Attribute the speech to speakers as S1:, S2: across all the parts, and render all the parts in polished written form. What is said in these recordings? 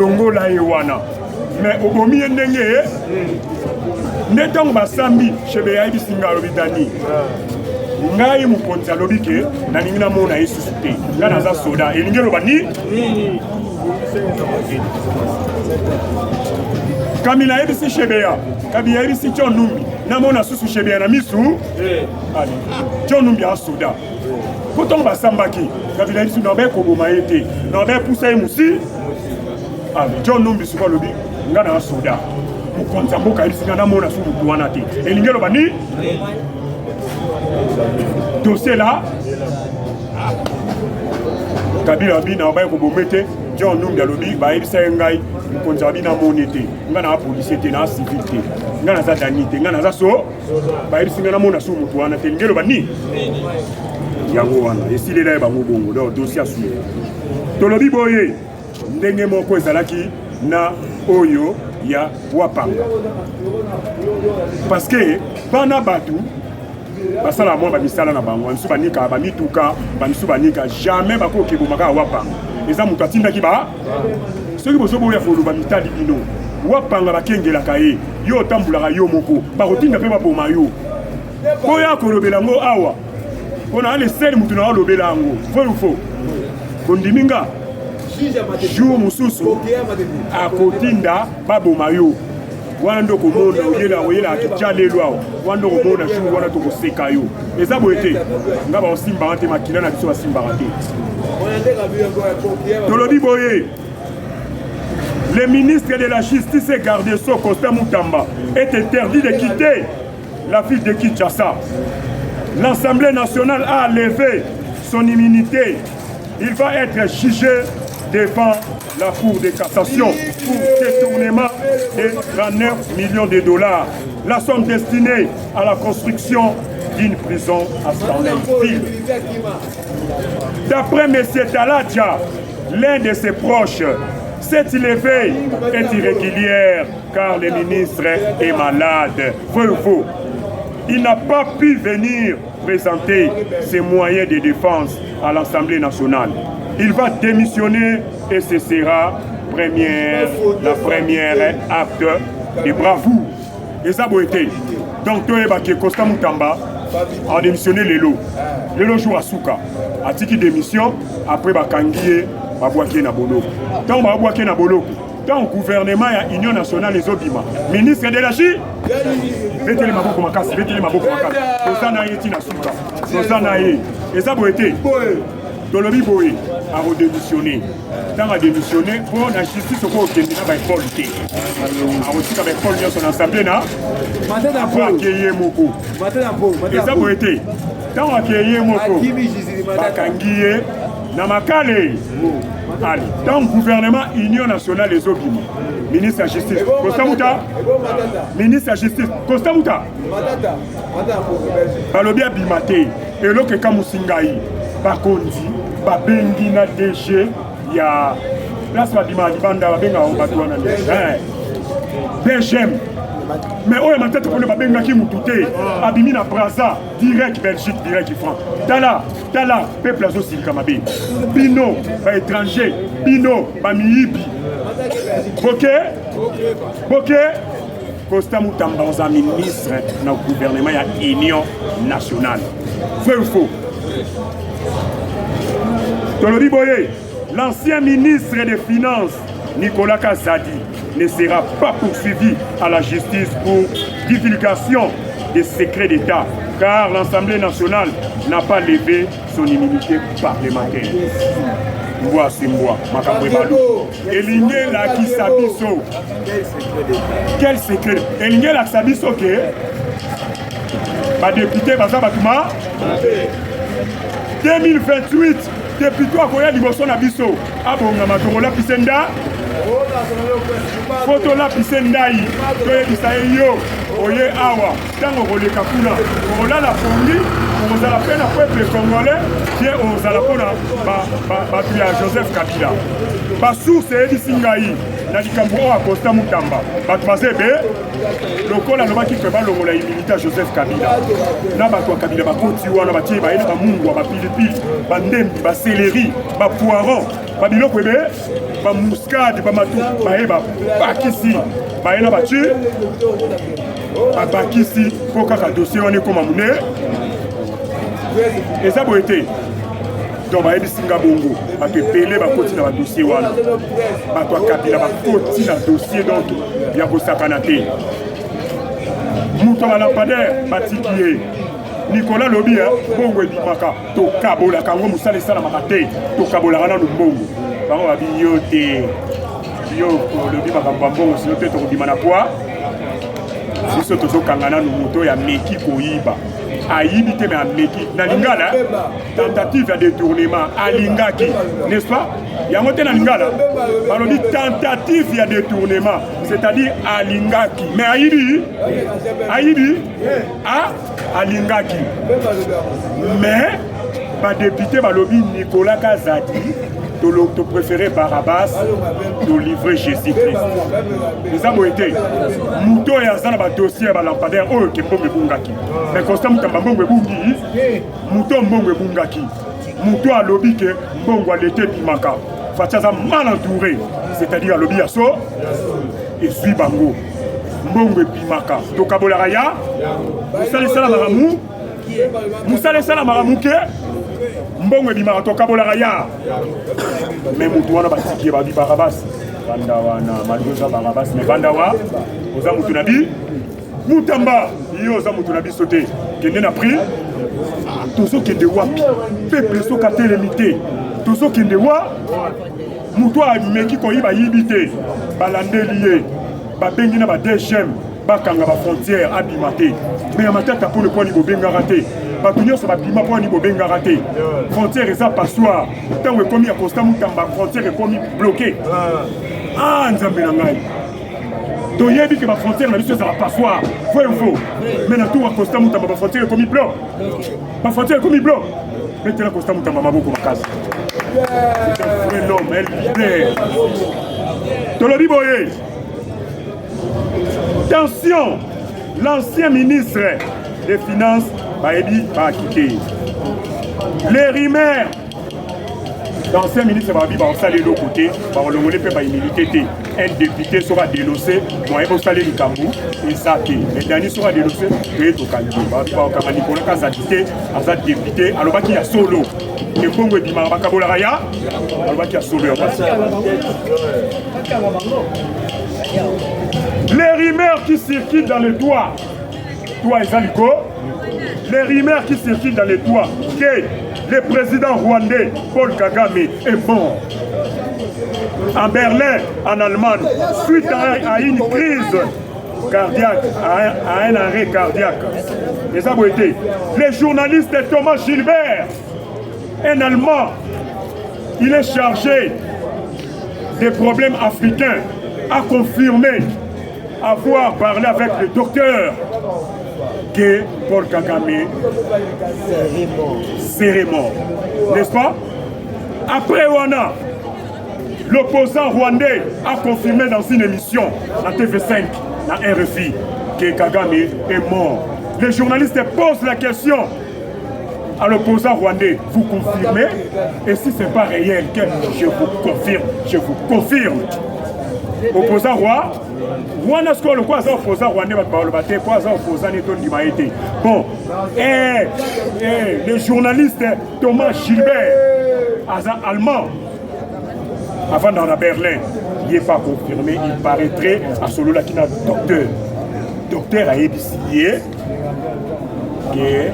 S1: Longola ewana mais obomi ndenge netango basambi chebe ya bisinga lobitani ngai mukonza lobike na ningi na mona Yesu te ngana za soda elinge lobani kamila ebisi chebe ya kabi ya ebisi chonumbi na mona susu chebe ya na misu ali chonumbi a soda pourtant basambaki kabi ya ebisi no be ko boma ete no be poussa emusi John Numbi suka lobi ngana na soda mukonza mboka isinga na mona su mutu wana te elingelo bani dossier là Kabila bina ba ko bomete John Numbi lobi ba ibisa ngai mukonza bina monete ngana police te na civil te ngana za danite ngana za so ba isinga na mona su mutu wana te elingelo bani yango wana esile la ba ngobongo do dossier asu tolobi boye ndenge moko ezalaki na oyo ya Wapanga parce que bana batu basala mo ba misala na bango nsu banika ba mituka ba nsu banika jamais bakoki bomaka Wapanga eza mutu atindaki ba soki bosobo ya folo ba mitali bino Wapanga bakengela kaye yo tambulaka yo moko ba kotinda pe ba boma yo boya kolobela ngo awa ona ale sel mutu na olobela ngo fo kondiminga jour mususu akotinda baboma yo wana ndo komona oyela akijalelwa wana ndo komona jour wana to koseka yo eza boyete nga ba osimba te makila na biso basimba te tolobi boye le ministre de la Justice et garde sceaux Constant Mutamba est interdit de quitter la ville de Kinshasa. L'Assemblée nationale a levé son immunité. Il va être jugé devant la Cour de cassation pour détournement de 39 millions de dollars. La somme destinée à la construction d'une prison à Stanleyville. D'après M. Taladja, l'un de ses proches, cette levée est irrégulière car le ministre est malade. Faux. Il n'a pas pu venir présenter ses moyens de défense à l'Assemblée nationale. Il va démissionner et ce sera la première acte de bravoure. Et ça a été. Donc, Constant Mutamba a démissionné Lelo joue à Souka. A tiki démission, après Bakangiye, Babouaké Naboloko. Tant Babouaké Naboloko. Tant gouvernement et Union nationale les Obima. Ministre de la Chine, Betele Maboko Makasi, Betele Maboko Makasi. Tosana Yeti na Souka. Tosana Ye. Et ça a été. Tolobi Boye a redémissionné. Tant a démissionné, pour la justice au Kenya va être politique. A aussi avec Paul son assemblée na. Après accueillir Moko. Et ça a été. Tant accueillir Moko. Bakangiye na Makale. Allez, tant gouvernement Union nationale les Obima. Ministre de la Justice, Constant Mouta. Ministre de la Justice, Constant Mouta. Balobia Bimate. Et l'autre Kamusingaï. Bakondi, babengi na DG ya place babima libanda babenga o batwana DGM mais oyo matete pour le babenga ki mutute abimi na Brazza direct Belgique direct France tala peuple azo silika mabe bino ba étranger bino ba miyibi OK Constant Mutamba za ministre na gouvernement ya Union nationale faux Tolobi Boye, l'ancien ministre des Finances, Nicolas Kazadi, ne sera pas poursuivi à la justice pour divulgation des secrets d'État, car l'Assemblée nationale n'a pas levé son immunité parlementaire. Voici moi, Makabwe Balou. Elinge la Kisabiso. Quel secret? Elinge la Kisabiso que ma député Baza Batuma 2028, député à Koya Liboso Nabiso, Abonga Matorola Pisenda, Photo la Pisenda, Toye Bisayo, Oye Awa, Tango Role Kakuna, Ola la Fongi, on a la peine à peuple congolais, qui est aux Alapona, Joseph Kabila. Bassou, c'est Edi Singaï, Nadikambo à Constant Mutamba, Batmazebe, le col à l'homme qui fait mal au immunité à Joseph Kabila. Nabato Kabila, Bakoti, Wanabati, Baïna, Mungo, Bapilipi, Bandem, Baséleri, Bapoiron, Babilo Kwebe, ba muscade ba matu ba bakisi ba ena ba tu ba bakisi pour kaka dossier on est comme amune et ça boité donc ba ebisinga bongo ba te pelé ba koti na ba dossier wana ba to kabila ba koti na dossier donc ya ko sakana te muto ba lampadaire batikié Nicolas Lobi bongo ebimaka to kabola kango musale sala makate to kabola kana mbongo bango babi yote yo Lobi makamba bongo sino te to bimana poa siso to kangana no moto ya meki koyiba ayibi te mais meki na lingala tentative de détournement alingaki n'est-ce pas yango te na lingala balobi tentative ya détournement c'est-à-dire alingaki mais ayibi alingaki mais ba député balobi Nicolas Kazadi to préféré Barabas to livrer Jésus-Christ les aboité muto ya zana ba dossier ba lampadaire oyo ke mbongo bungaki mais constant mutamba mbongo bungi muto mbongo bungaki muto alobi ke mbongo alete bimaka fachaza mal entouré c'est-à-dire alobi aso et suit bango mbongo bimaka to kabola raya musale sala maramu ke mbongo bimaka to kabola raya mais mutu wana batiki ba Barabas banda wana madoza Barabas mais banda wa oza mutu nabi mutamba yo oza mutu nabi sauté kende na prix tozo kende wapi peuple so katele limité tozo kende wa mutu ameki ko yiba yibité balandelié ba bengi na ba DGM bakanga ba frontière abimate mais ya matata pour le point ni bobenga raté batunyo so babima point ni bobenga raté frontière eza passoire tant we komi ya constat mutamba frontière est komi bloqué nzambe na ngai to yebi ke ba frontière na biso za passoire faut mais na tout wa constat mutamba ba frontière est komi bloc ba frontière est komi bloc mais tela constat mutamba maboko makazi c'est l'homme elle libère tolobi boye. Attention, l'ancien ministre des Finances, Baebi Bakike. Les rumeurs, l'ancien ministre Baebi Bakike, de l'autre côté, un député sera dénoncé, moi je vais installer le Cambou, et ça qui le dernier sera dénoncé, et tout calme. Baebi Bakike, quand ça dit député, alors qu'il y a solo. Le Congo dit Marabakabola Raya, alors qu'il y a solo. Les rumeurs qui circulent dans les toits, toi et Zaliko, les rumeurs qui circulent dans les toits, que le président rwandais Paul Kagame est mort en Berlin, en Allemagne, suite à une crise cardiaque, à un arrêt cardiaque. Les abouétés, le journaliste Thomas Gilbert, un Allemand, il est chargé des problèmes africains, a confirmé avoir parlé avec le docteur que Paul Kagame serait mort. N'est-ce pas? Après Wana, l'opposant rwandais a confirmé dans une émission à TV5, à RFI, que Kagame est mort. Les journalistes posent la question à l'opposant rwandais, vous confirmez? Et si ce n'est pas réel, je vous confirme. Opposant roi, Rwanda ce qu'on le quoi ça opposant rwandais va parler battre quoi ça opposant n'est pas d'humanité. Bon, le journaliste Thomas Gilbert, allemand, avant dans la Berlin, il n'est pas confirmé, il paraîtrait à celui là qui n'a docteur. Docteur a ébissé que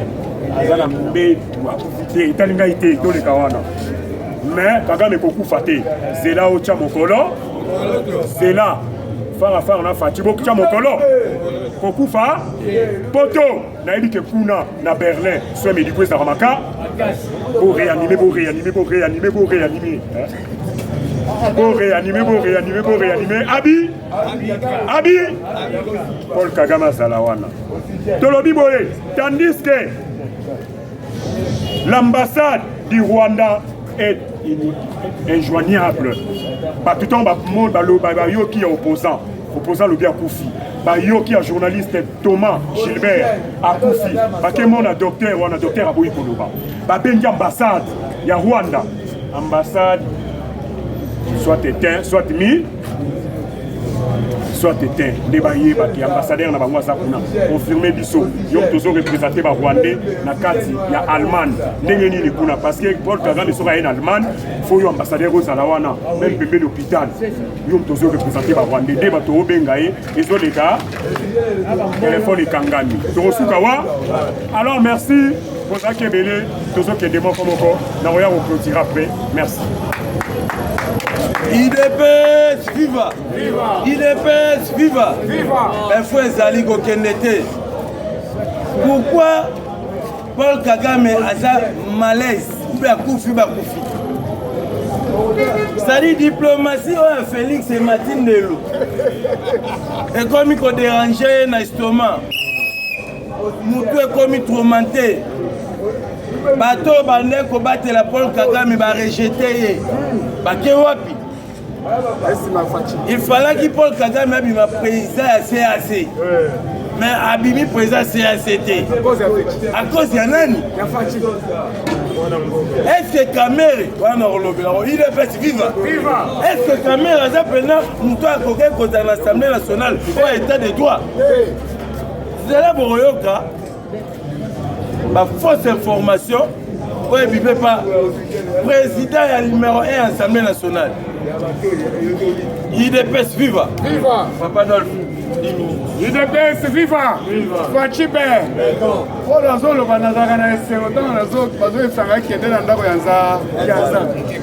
S1: Azana Mbe c'est Italinga été dans les Kawana. Mais Kagame beaucoup faté, c'est là où tu as mon colon. C'est là, on a fait beaucoup de mokolo. Beaucoup fa, poto, na dit que kuna na Berlin, soit médico ça ramaka, pour réanimer. Abi, Paul Kagame Salawana. Tolobi boye, tandis que l'ambassade du Rwanda est injoignable. Tout le monde qui est opposant le bien Koufi. Yo qui est journaliste Thomas Gilbert à Koufi. Tout le monde a docteur Aboui Koloba. Bengi ambassade, il y a Rwanda. Ambassade soit éteint, soit mis, soit éteint. Débaillé, ambassadeur na bango za kuna confirmer biso. Yo tozo représenter ba Rwandais na kati ya Allemagne. Ndenge nini kuna parce que Paul Kagame soka en Allemagne, faut yo ambassadeur aux Alawana, même pembe l'hôpital. Yo tozo représenter ba Rwandais déba to bengaye, ezo les gars. Téléphone ekangami. Tosuka wa. Alors merci pour ça qui est belé, tozo qui demande comme encore. Na roya on clôture après. Merci.
S2: IDPS viva! IDPS viva! Info ezali kokendete. Pourquoi Paul Kagame a ça malaise? Ou bien koufi ba koufi. C'est-à-dire diplomatie ou Félix et Martine Nelo. Et comme il faut déranger dans l'estomac. Moutou est comme il tourmenté. Bateau bandé ko battre la Paul Kagame ba rejeter. Ba ke wapi? Il fallait que Paul Kagame abima président à CAC. Mais abimi président CACT. À cause de nani? Est-ce que Kamere, il est fait vivre? Est-ce que Kamere a appelé nous à côté de l'Assemblée nationale pour l'état de droit? C'est là pour Yoka. Ma fausse information. Oui, il ne peut pas. Président et numéro 1 à l'Assemblée nationale. IDPS viva. Viva. Papa Dolph.
S3: IDPS viva. Fachibe. Oh la zone le banazaka na esengo tant na zone bazo esanga kende na ndako yanza.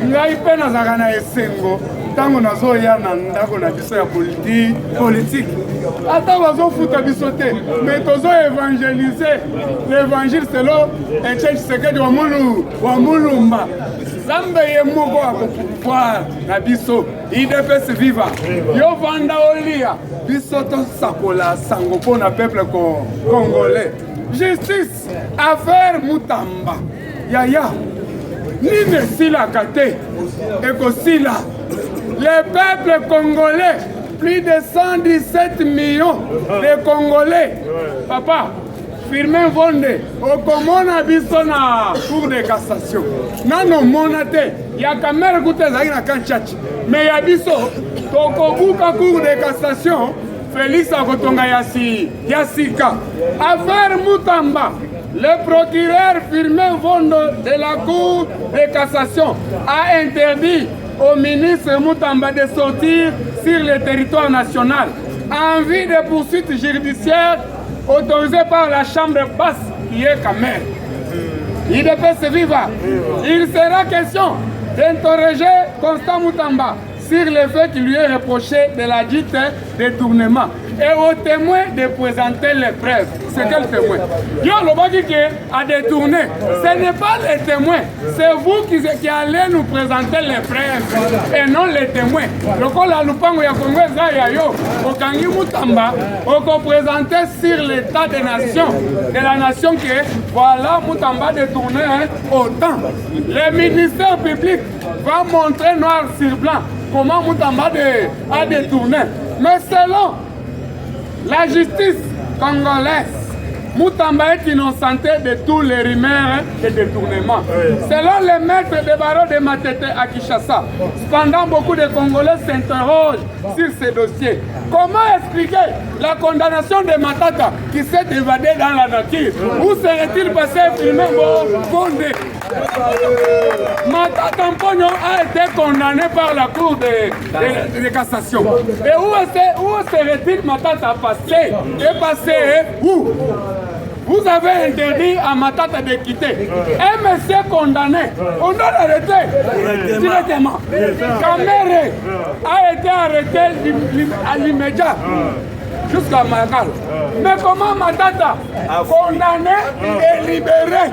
S3: Ngai pe na zaka na esengo tango na zo ya na ndako na biso ya politique. Ata bazo futa biso te. Mais tozo évangéliser l'évangile selon un church secret wa mulumba. Zambe ye moko akopouvoir na biso IDPS viva. Yo vanda olia biso to sakola sango pona peuple congolais. Justice affaire Mutamba. Yaya. Nine sila kate. Eko sila. Le peuple congolais, plus de 117 millions de Congolais. Papa, Firmin Vonde, okomona biso na Cour de cassation. Nano monate, ya kamera kute zaki na kanchachi. Mais ya biso, tokobuka Cour de cassation, Félix Akotonga Yasika. Affaire Mutamba, le procureur Firmin Vonde de la Cour de cassation a interdit au ministre Mutamba de sortir sur le territoire national en vue de poursuites judiciaires autorisées par la chambre basse qui est Kamere. IDPS viva. Il sera question d'interroger Constant Mutamba sur le fait qu'il lui est reproché de la dite détournement et aux témoins de présenter les preuves. C'est quel témoin? Yo, le bagi qui a détourné, ce n'est pas les témoins, c'est vous qui allez nous présenter les preuves et non les témoins. Le col à Lupango ya Congo Zayayo, au Kangi Mutamba, au présenté sur l'état des nations, de la nation qui est, voilà, Mutamba détourné autant. Le ministère public va montrer noir sur blanc comment Mutamba a détourné. Mais selon la justice congolaise, Mutamba est innocenté de tous les rumeurs de détournement. Selon les maîtres de barreau de Matete à Kinshasa, cependant beaucoup de Congolais s'interrogent sur ces dossiers. Comment expliquer la condamnation de Matata qui s'est évadé dans la nature? Où serait-il passé Firmin Vonde? Matata Mpogno a été condamné par la Cour de cassation. Et où serait-il Matata passé? Et passé où? Vous avez interdit à Matata de quitter. Un monsieur condamné, on doit l'arrêter directement. Kamere a été arrêté à l'immédiat jusqu'à Makal. Mais comment Matata, condamné et libéré,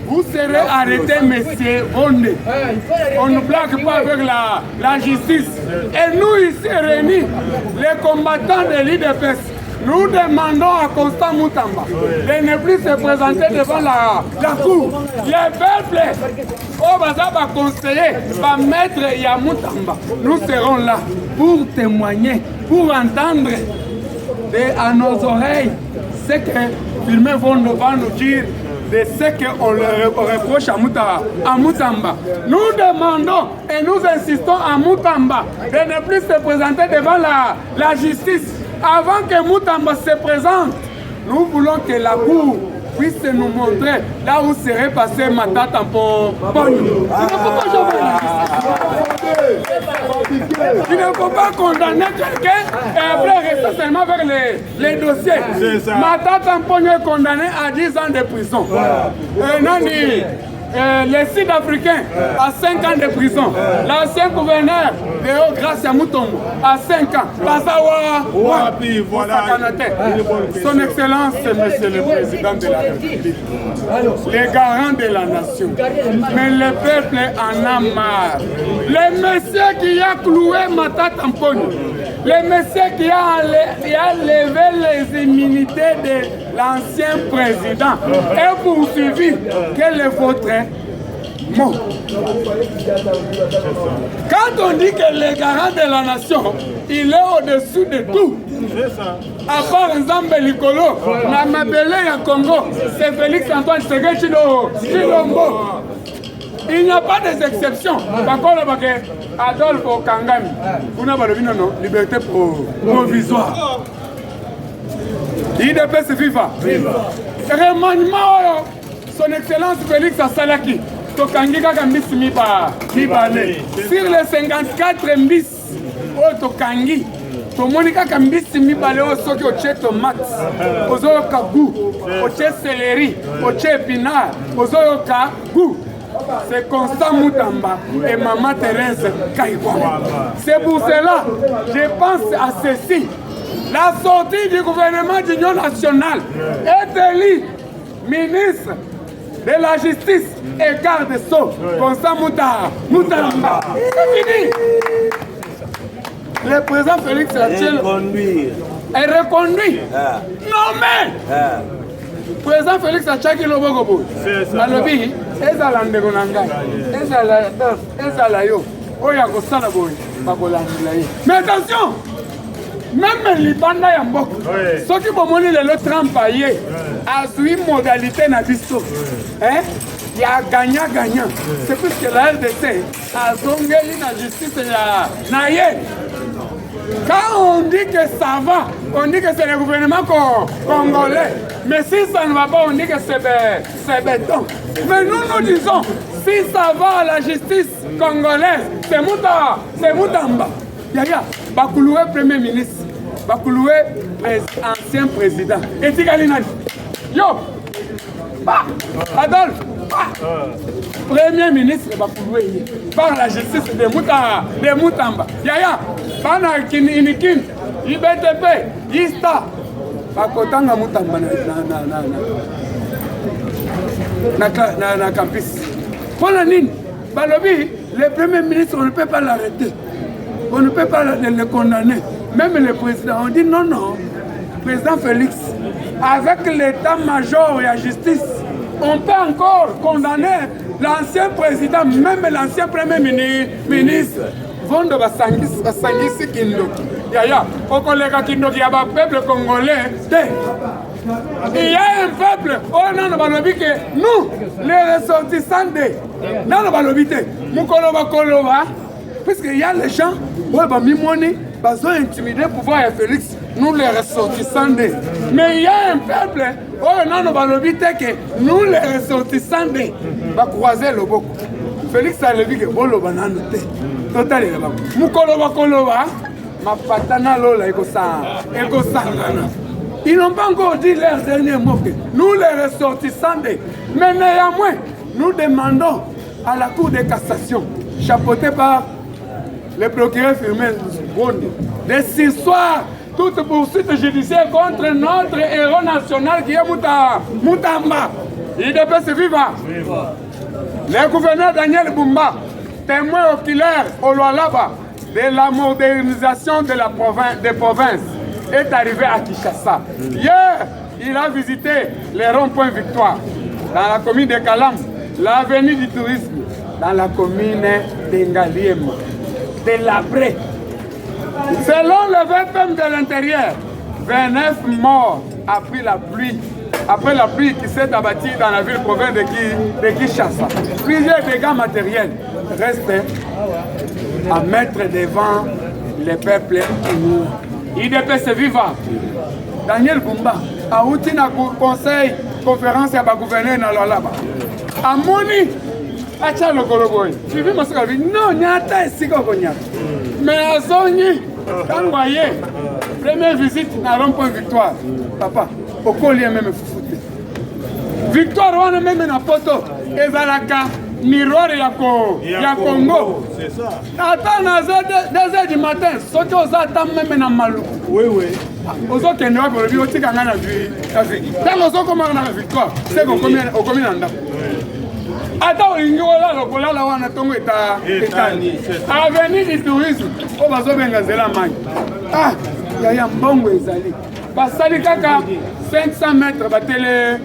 S3: vous serez arrêté, monsieur Vonde. On ne blague pas avec la justice. Et nous ici réunis, les combattants de l'IDPS, nous demandons à Constant Mutamba de ne plus se présenter devant la cour. Les peuples, au bazar va conseiller, va mettre Yamutamba. Nous serons là pour témoigner, pour entendre à nos oreilles ce que Firmin Vonde va nous dire de ce qu'on reproche à Moutamba. Nous demandons et nous insistons à Moutamba de ne plus se présenter devant la justice. Avant que Moutamba se présente, nous voulons que la Cour puisse nous montrer là où serait passé Matata Pogno. Il ne faut pas condamner quelqu'un et après rester seulement vers les dossiers. Matata Pogno est condamné à 10 ans de prison. Les Sud-Africains à 5 ans de prison. L'ancien gouverneur de Gracia Mutombo à 5 ans. Son Excellence, Monsieur le Président de la République, les garants de la nation. Mais le peuple en a marre. Le monsieur qui a cloué Matata Pogno, le monsieur qui a levé les immunités de l'ancien président est poursuivi. Quel est votre mot? Quand on dit que le garant de la nation, il est au-dessus de tout. À part Nzambe Likolo, na mabele ya Congo, c'est Félix Antoine Tshisekedi Tshilombo. Il n'y a pas d'exception. Par contre, Adolphe Kangami, vous n'avez pas de liberté provisoire. IDPS FIFA. Remaniement, son Excellence Félix Asalaki. Tokangi kaka mbisi mibale. Sur les 54 mbisi, Tokangi. Tomoni kaka mbisi mibale soki oche tomate, ozoyoka goût, oche céleri, oche épinard, ozoyoka goût. C'est Constant Moutamba et Maman Thérèse Kaïkwa. C'est pour cela, je pense à ceci. La sortie du gouvernement d'union nationale est élu ministre de la justice et garde sceaux. Constant Moutamba. C'est fini. Le président Félix Rachel est reconduit. Nommé. Président Félix Achaki Lobogobo. Alobi, ezala ndeko na ngai. Ezala yo. Oya kosala boy. Bakolandela ye. Mais attention. Même Libanda ya mboka. Soki bomoni lelo Trump aye. Azui modalité na biso. Hein? Il y a gagnant-gagnant. C'est plus que la RDC a zongeli la justice na ye. Quand on dit que ça va, on dit que c'est le gouvernement congolais. Mais si ça ne va pas, on dit que c'est béton. Mais nous disons, si ça va à la justice congolaise, c'est Moutamba. Yaya, Bakouloué Premier ministre, Bakouloué ancien président. Et Tigalinani. Yo, Adolphe, Premier ministre Bakouloué par la justice de Moutamba. Yaya, Bana Inikin, IBTP, ISTA, Bakotanga Moutamba na campus. Pour la ligne, Balobi, le Premier ministre, on ne peut pas l'arrêter. On ne peut pas le condamner. Même le président, on dit non, non. Président Félix, avec l'état-major et la justice, on peut encore condamner l'ancien président, même l'ancien premier ministre. Vondo Basangisi Kindoki. Yaya, au collègue Kindoki, il y a un peuple congolais. Il y a un peuple, oh non, nous que nous, les ressortissants de. Non, nous Mukoloba, puisqu'il y a les gens, ouais, bah, Mimoni, bah, ils ont intimidé pour voir Félix, nous les ressortissants de. Mais il y a un peuple, oh non, nous que nous les ressortissants de, bah, croiser le beaucoup. Félix a levé que bon, le banane, total, Mukoloba, ma patana lola, Ego-Sangana. Ils n'ont pas encore dit leur dernier mot. Nous les ressortissants de. Mais néanmoins, nous demandons à la Cour de cassation, chapeautée par le procureur Firmin Bondi, de surseoir toute poursuite judiciaire contre notre héros national qui est Moutamba. Il devait se vivre. Le gouverneur Daniel Bumba, témoin oculaire au Lualaba de la modernisation de la des provinces, est arrivé à Kinshasa. Hier, il a visité les ronds-points Victoire dans la commune de Kalam, l'avenue du tourisme dans la commune d'Engaliem, de Labré. Selon le VPM de l'intérieur, 29 morts après la pluie après la pluie qui s'est abattue dans la ville province de Kinshasa. Plusieurs dégâts matériels restent à mettre devant les peuples. IDPS vivant. Daniel Bumba a outil na conseil conférence ya ba gouverneur na Lolaba. Amoni acha lokoloboy. Tu veux masaka vi non nyata esika konya. Mais azonyi tangwaye. Première visite na rond-point Victoire. Papa, okoli même fufute. Victoire wana même na poto ezalaka miroir ya Congo.
S2: C'est ça.
S3: Attends, à 2h du matin, soki ozata même na maluku.
S2: Oui, oui.
S3: Ozokende wapi olobi otikanga na vie. Ntango ozokomaka na victoire, c'est okomi na ndako. Ata olingi olala kolala wana ntongo etani. Avenir du tourisme, oyo bazobenga nzela mangi. Ah, yaya mbongo ezali. Basali kaka 500 mètres batele.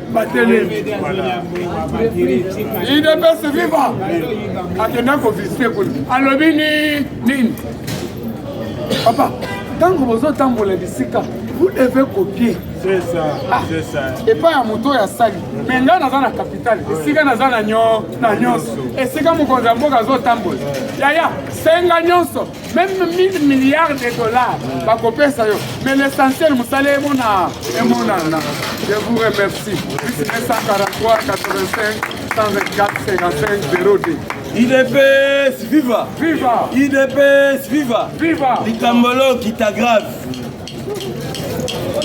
S3: IDPS vivant. Akenda kovisite kule. Alobi nini? Papa, tango bozotambola bisika, vous devez copier.
S2: C'est ça, c'est ça.
S3: Et pas à moto ya sali. Mais nga naza na capitale. Esika naza na nyonso. Esika mokonzi mboka azotambola. Yaya, senga nyonso. Même 1000 milliards de dollars. Bakopesa yo. Mais l'essentiel, musale emona. Je vous remercie. 143 85 124 55 02.
S2: IDPS viva.
S3: Viva.
S2: IDPS viva.
S3: Viva.
S2: Likambolo qui t'aggrave.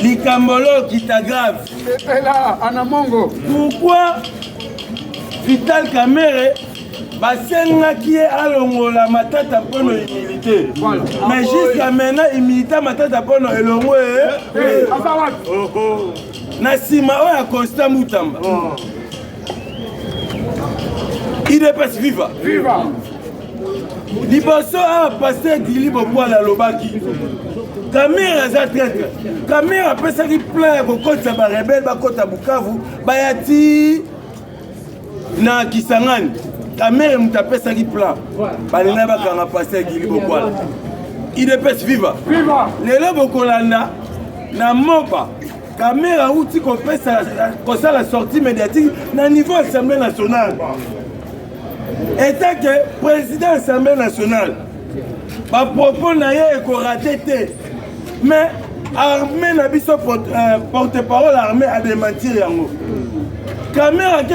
S2: Likambolo qui t'aggrave.
S3: Et là, Anamongo.
S2: Pourquoi Vital Kamerhe basengaki ye alongola matata mpono humilité.
S3: Voilà.
S2: Mais jusqu'à maintenant humilité matata mpono elongo na nsima oyo ya Constant Mutamba. IDPS viva.
S3: Viva.
S2: Liboso a passé Dili Bokwala alobaki. Kamerhe aza traître. Kamerhe apesaki plein ya kokotisa barebele bakota Bukavu bayati na Kisangani. Kamerhe mutu apesaki plan balingai bakanga passé Dili Bokwala. IDPS viva.
S3: Viva.
S2: Lelo bokolanda na Moba. Kamerhe auti kosala sortie médiatique na niveau Assemblée nationale. Étant que président de l'Assemblée nationale, ma propos n'a raté. Mais l'armée n'a pas porte-parole, l'armée a démenti. Caméra qui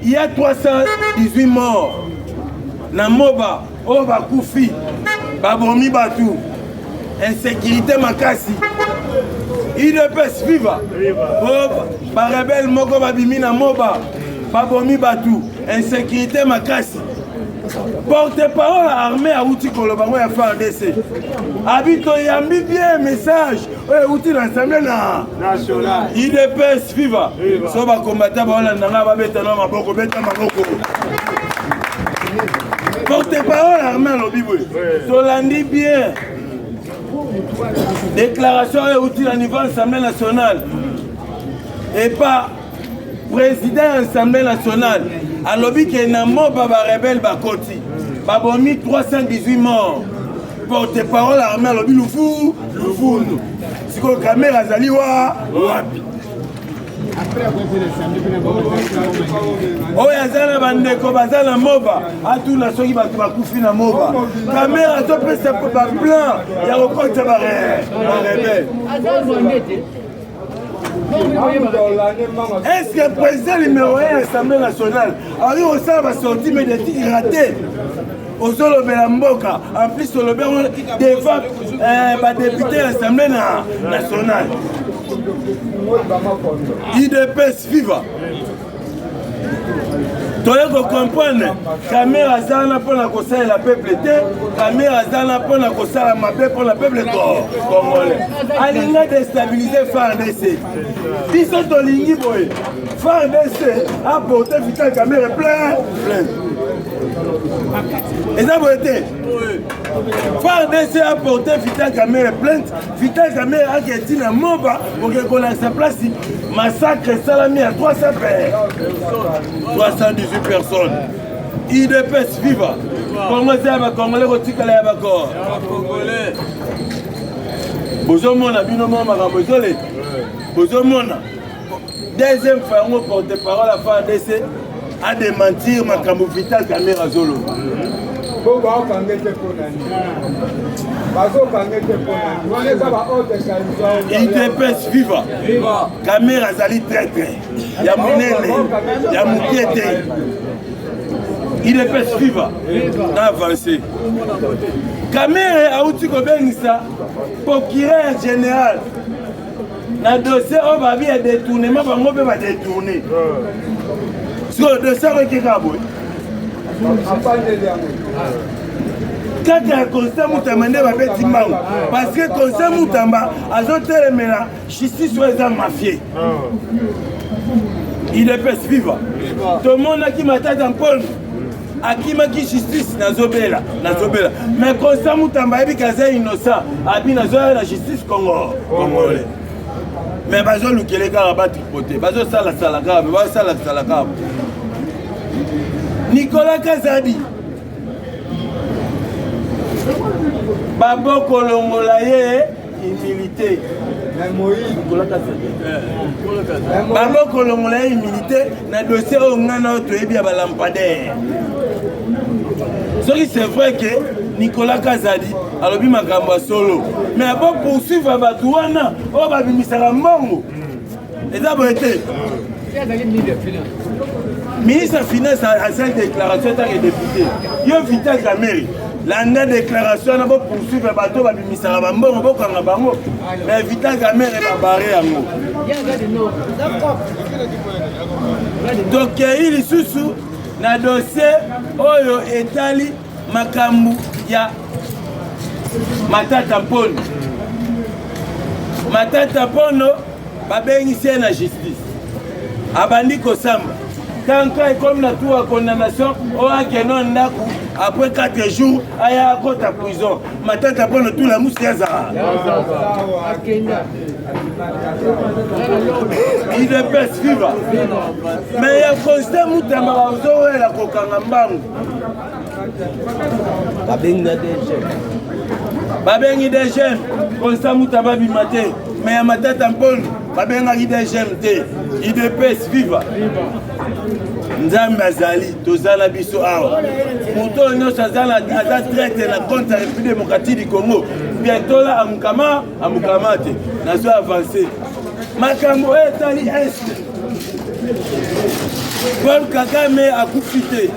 S2: il y a 318 morts. Na Moba, Oba Koufi, Babomi Batou, insécurité Makasi. IDPS viva. Ba rebelle Moko Babimi na Moba. Babomi Batou, insécurité Makasi. Porte-parole à l'armée à outil Kolobango ya FARDC. Habito yambi bien message au outil l'Assemblée nationale. IDPS viva. Soba combattant ba nanga ba beta na maboko beta maboko. Porte-parole à l'armée lobi boy. Tolandi bien. Déclaration au outil à niveau Assemblée nationale. Et pas président de l'Assemblée nationale, à l'objet que Namoba rebelle Bakoti, Babomi 318 morts, porte-parole à l'armée, à l'objet Loufou, si le caméra Zaliwa, Wapi. Oh, Yazana Bandeko, Bazana Moba, à tout la soie qui va couper na Moba. Caméra, tu peux se faire un plan, il y a encore de rebelle. Est-ce que le président numéro 1 de l'Assemblée nationale a eu aussi la sortie médiatique ratée au solo Belamboka, en plus sur le devant les députés de l'Assemblée nationale? IDPS viva. Tu dois comprendre, Caméra Zana pour la conseil la peuple, Caméra Zana pour la conseil la mapé pour la peuple congolais. Alinga déstabiliser FARDC. Ils sont au Lingi Boy. FARDC a porté Vital Kamerhe plein. Et ça a été. FARDC a porté Vital Kamerhe plainte. Vital Kamerhe a gagné un Moba pour qu'on ait sa place. Massacre salami à 300 pères. 318 personnes. IDPS viva. Congolais, Congolais, Rotikala, Bakor. Congolais. Bozomona, Binomona, Bozole. Bozomona. Deuxième fois, on porte-parole à FARDC à démentir Makambo Vital Caméra Zolo. IDPS viva. Caméra Zali traître. Ya Mounene, ya Moukiete. IDPS viva. On a avancé. Caméra a outil Kobenissa, procureur général. Na dossier on va bien détourner, mais on va détourner. Sur le dossier qui est caboué. Quand il y a un conseil Moutamba, parce que le conseil Moutamba a zoté les mélanges, justice sur les hommes mafieux. Il est pèse vivant. Tout le monde a qui m'a tête en pôle. A qui m'a qui justice na zobela. Mais le conseil Moutamba est innocent. A bien la justice congolais. Mais bazo lukele karaba tripoté, bazo sala grave, bazo sala grave. Nicolas Kazadi Babo Kolongolaye humilité. Nicolas Kazadi Babo Kolongolaye humilité na dossier au ngana toyebi ya balampadaire. C'est vrai que Nicolas Kazadi alobi makambo solo. Mais bon poursuivre Batouana, on va bimisara mbongo. Et d'abord été. Ministre des Finances a cette déclaration en tant que député. Yo Vital Caméra. La déclaration na poursuivre bateau va bimisara mbongo bokanga bango. Mais Vital Caméra va barrer yango. Donc il susu na dossier oyo etali makambu ya Matata Pono. Matata Pono babengisi na justice. Abandi kosamba. Quand il comme la tour à condamnation, après 4 jours, il y a à prison. Matata Pono tout la mousse Yazara. Il est pèse vivant. Mais il y a constat Moutamba Ozoé la Kokangambangu. Babengi des gemmes, constat Moutamba Bimate. Mais il y a Matata Pono, babengi des gemmes. Il est pèse vivant. Nzambe azali tozala biso awa moto nyonso azala aza traite na compte ya République démocratique du Congo bientôt la amukama te nazo avancer makambo etali est Paul Kagame akufi te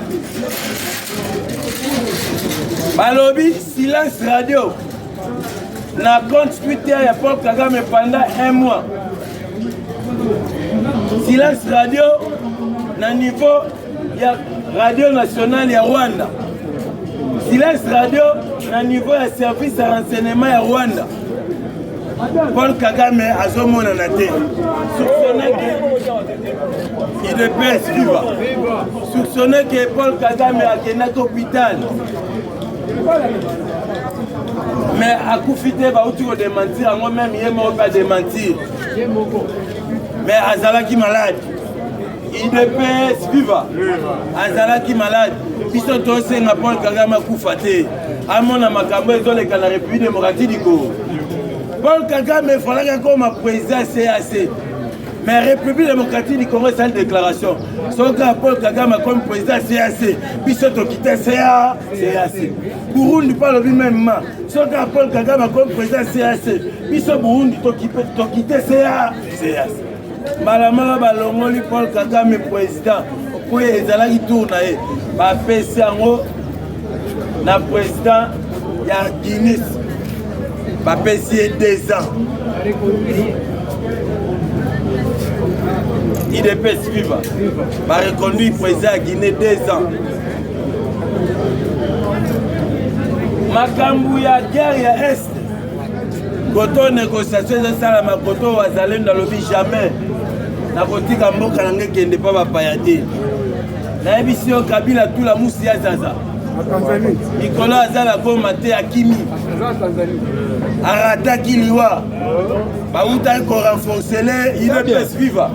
S2: balobi silence radio na compte Twitter ya Paul Kagame pendant 1 mois. Silence radio na niveau ya radio nationale ya Rwanda. Silence radio na niveau ya service ya renseignement ya Rwanda. Paul Kagame azomona na te. Soupçonné que il est pèse vivant. Soupçonné que Paul Kagame a gagné l'hôpital. Mais à Koufité va autour de mentir, moi-même il m'a pas démentir. Mais Azalaki malade. Il est pèse vivant. Azalaki malade. Biso tose na Paul Kagame Koufate. Amona makambo ezoleka na République démocratique du Congo. Paul Kagame il fallait comme président CAC. Mais République démocratique du Congo c'est une déclaration. Sauf que Paul Kagame comme président CAC, biso to quitter CAC. Burundi parle lui-même. Sauf que Paul Kagame comme président CAC, biso Burundi to quitter CAC. Malamala balongoli Paul Kagame président. Pour ezalaki tourna e. Ba pesi yango na président ya Guinness. Ba pesi 2 ans. Il est pèse vivant. Va reconduire le président à Guinée 2 ans. Makambu ya guerre ya Est. Koto négociation de salama koto wazalendo dans le vie jamais. Na kotika mboka na ngeke kende pa bapayate. Na ebisi yo Kabila tout la musi ya zaza. Nicolas azala koma te akimi. Arata kiliwa. Ba uta ko renforcer il est pèse vivant.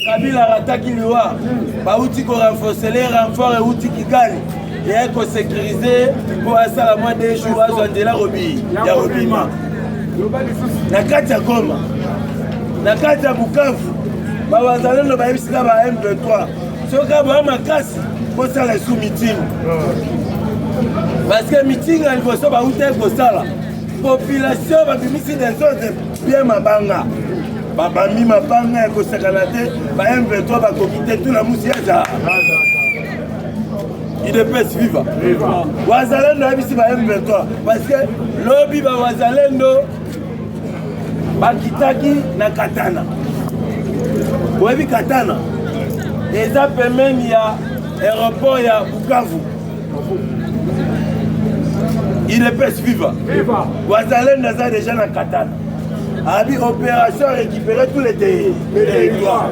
S2: Kabila attaque liwa ba outil ko renforcer les renforts et outil Kigali et ko sécuriser pour asala moins 2 jours à Zondela Robi ya Robima na kati ya Goma na kati ya Bukavu bawazalendo bayebisika ba M23 soka ba makasi kosala sous meeting parce que meeting à liboso bauta kosala population babimisi des autres bien mabanga babami mabanga ekosakana te ba M23 bakoki te tout la musi yaza idepesi viva wazalendo ayebisi ba M23 parce que lobi bawazalendo bakitaki na katana oyebi katana eza pembeni ya aéroport ya Bukavu idepesi viva wazalendo aza déjà na katana abi opération récupérer tous les territoires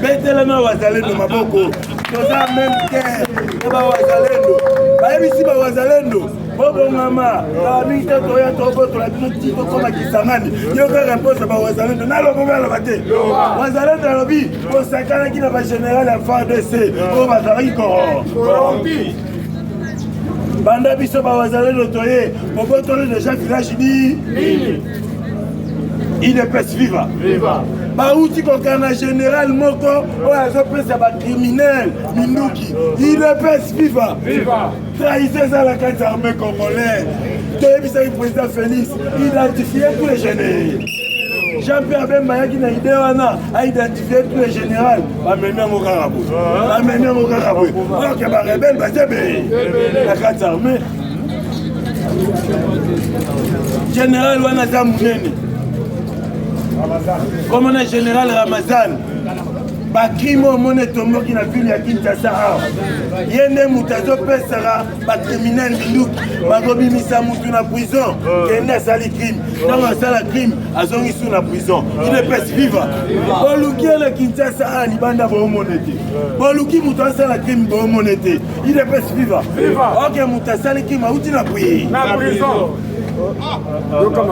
S2: betelema wazalendo maboko toza même terre eba wazalendo bayebisi bawazalendo bobongama mingi te toya tobotola bino ti tokoma kisangani yo kaka mposa bawazalendo nalobomi aloba te wazalendo alobi bosakanaki na bagénéral ya FARDC oyo bazalaki korompi banda biso bawazalendo toye bobotoli déjà village nini idepesi viva bauti kokana général moko oyo azopesa bacriminel minduki idepesi viva trahison ezala kati armée congolais toyebisaki président Félix identifier tous les généraux Jean-Pierre Bemba yaki na idée wana aidentifier tous les généraux bamemi yango kaka boye oyoke barebele bazebe na kati armée général wana aza monene comme on a général Ramazan bacrime omone tomboki na ville ya Kinshasa ye nde moto azopesaka bacriminel minduki bakobimisa motu na prison kende asali crime ntango asala crime azongisu na prison idepesi viva boluki ye na Kinshasa libanda boomone te boluki moto asala crime boomone te idepesi viva oke moto asali crime auti na prison moto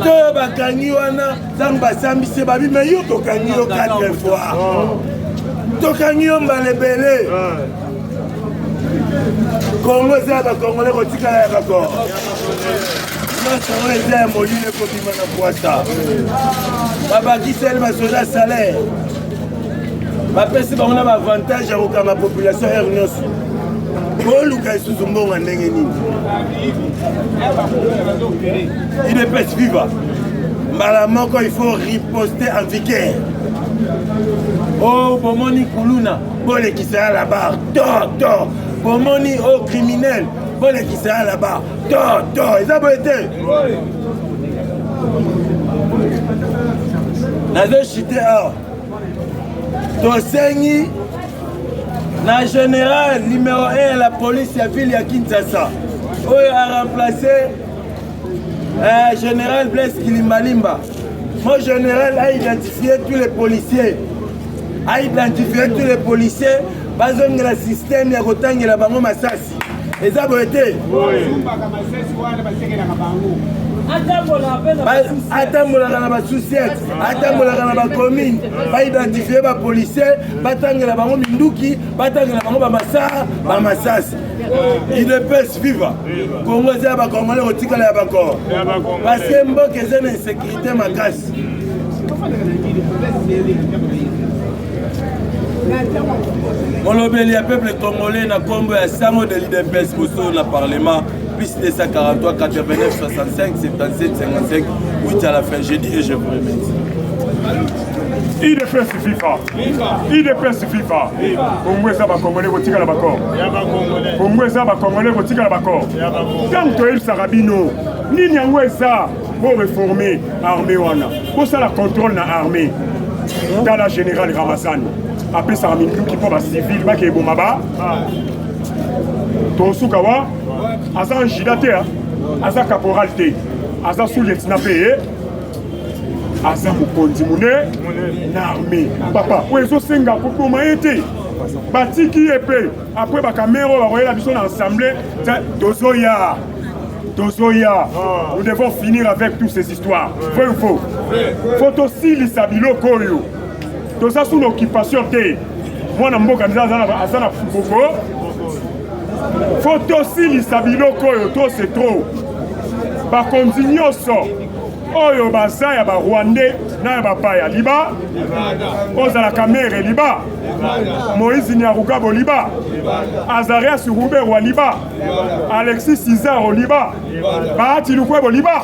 S2: oyo bakangi wana ntango basambisi babi me yo tokangi yo 4 fois tokangi yo mbala ebele kongo eza ya bakongole kotikala ya bakor nyonso eza ya molile kobima na bwata babakiseli basoda salaire bapesi bango na baavantage ya kokanga population ere nyonso boluka lisusu mbongo ndenge nini idepesi viva mbala moko il faut riposter en vigueur o bomoni kuluna bolekisa ya la barre to bomoni o criminel bolekisa ya la barre to eza boye te nazochite awa tosengi na général numéro 1 ya la police ya ville ya Kinshasa oyo a remplacé général Blaise Kilimbalimba. Mon général a identifié tous les policiers bazongela système ya kotangela bango masasi eza boye te atambolaka na basusiete atambolaka na bacommune baidentifie bapolisier batangela bango minduki batangela bango bamasasi idepesi viva kongo eza ya bakongole kotikala ya bakor parce mboka eza na insécurité makasi molobeli ya peuple congolais na kombo ya sango de l'idepesi boso na parlement plus 243 89 65 77 55 8 à la fin jeudi et je vous remercie.
S1: idepesi viva kongo eza bakongole kotikala bakor kongo eza bakongole kotikala bakor ntango toyebisaka bino nini yango eza boreforme armée wana bosala contrôle na armée tala général Ramazan apesaka minduki mpo bacivile bakeboma ba tosuka wa aza njida te aza caporal te aza sous-lieutenant mpe ye aza mokonzi mune na armée papa oyo ezosenga kokoma ye te batiki ye mpe apres bakamere oyo bakoyela biso na assemblée tozoya nous devons finir avec toutes ces histoires vrai ou faux faut tosilisa biloko oyo toza sous l'occupation te mwana mboka aza na fuboko faut tosilisa biloko oyo to c'est trop bakonzi nyonso oyo baza ya barwandais na ya bapaya liba ozalaka mere liba Moïse Nyarugabo liba Azarias Roubert wa liba Alexis César au liba Bahati Lukwebo liba